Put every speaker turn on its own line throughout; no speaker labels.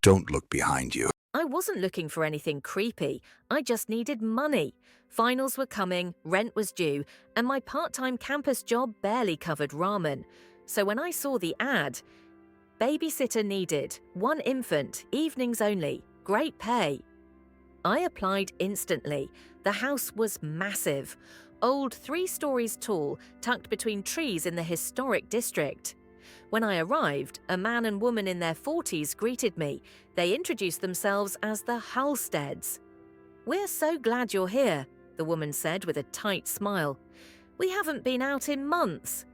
Don't look behind you.
I wasn't looking for anything creepy. I just needed money. Finals were coming, rent was due, and my part-time campus job barely covered ramen. So when I saw the ad, babysitter needed, 1 infant, evenings only, great pay. I applied instantly. The house was massive, old 3 stories tall, tucked between trees in the historic district. When I arrived, a man and woman in their 40s greeted me. They introduced themselves as the Halsteads. "We're so glad you're here," the woman said with a tight smile. "We haven't been out in months."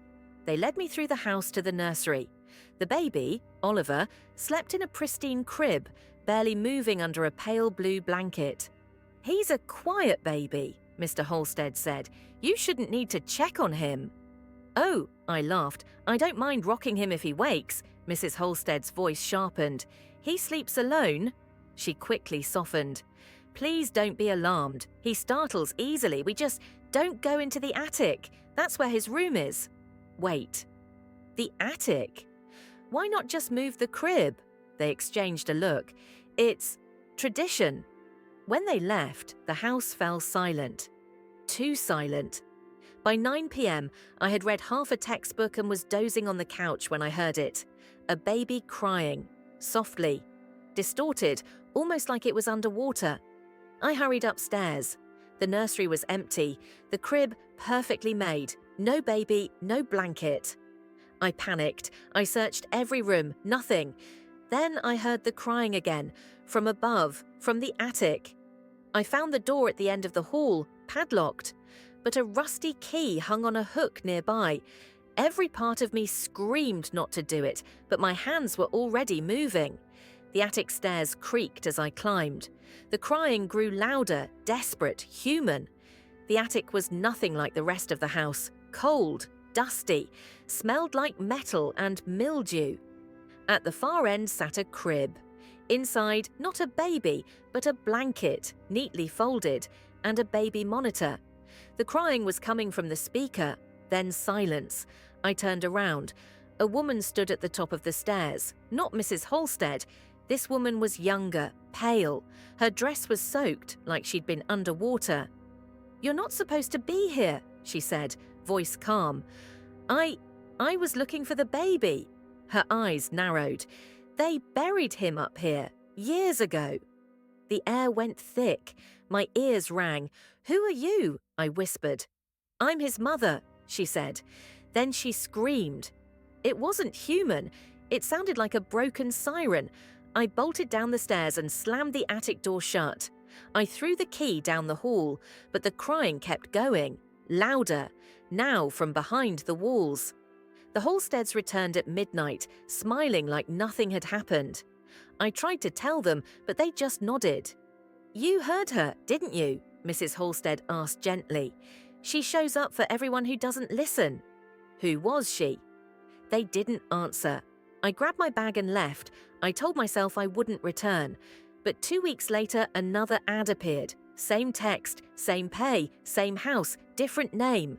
They led me through the house to the nursery. The baby, Oliver, slept in a pristine crib, barely moving under a pale blue blanket. "He's a quiet baby," Mr. Halstead said. "You shouldn't need to check on him." "Oh," I laughed, "I don't mind rocking him if he wakes." Mrs. Halstead's voice sharpened. "He sleeps alone?" She quickly softened. "Please don't be alarmed. He startles easily. We just don't go into the attic. That's where his room is." "Wait. The attic? Why not just move the crib?" They exchanged a look. "It's tradition." When they left, the house fell silent. Too silent. By 9 p.m., I had read half a textbook and was dozing on the couch when I heard it. A baby crying, softly, distorted, almost like it was underwater. I hurried upstairs. The nursery was empty, the crib perfectly made, no baby, no blanket. I panicked. I searched every room, nothing. Then I heard the crying again, from above, from the attic. I found the door at the end of the hall, padlocked, but a rusty key hung on a hook nearby. Every part of me screamed not to do it, but my hands were already moving. The attic stairs creaked as I climbed. The crying grew louder, desperate, human. The attic was nothing like the rest of the house, cold, dusty, smelled like metal and mildew. At the far end sat a crib. Inside, not a baby, but a blanket, neatly folded, and a baby monitor. The crying was coming from the speaker, then silence. I turned around. A woman stood at the top of the stairs, not Mrs. Halstead. This woman was younger, pale. Her dress was soaked, like she'd been underwater. "You're not supposed to be here," she said, voice calm. I was looking for the baby." Her eyes narrowed. "They buried him up here, years ago." The air went thick. My ears rang. "Who are you?" I whispered. "I'm his mother," she said. Then she screamed. It wasn't human. It sounded like a broken siren. I bolted down the stairs and slammed the attic door shut. I threw the key down the hall, but the crying kept going, louder, now from behind the walls. The Halsteads returned at midnight, smiling like nothing had happened. I tried to tell them, but they just nodded. "You heard her, didn't you?" Mrs. Halstead asked gently. "She shows up for everyone who doesn't listen." "Who was she?" They didn't answer. I grabbed my bag and left. I told myself I wouldn't return. But 2 weeks later, another ad appeared. Same text, same pay, same house, different name.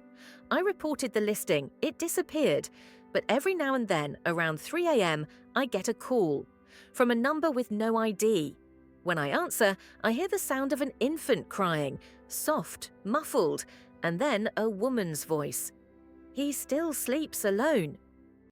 I reported the listing. It disappeared. But every now and then, around 3 a.m., I get a call from a number with no ID. When I answer, I hear the sound of an infant crying, soft, muffled, and then a woman's voice. "He still sleeps alone,"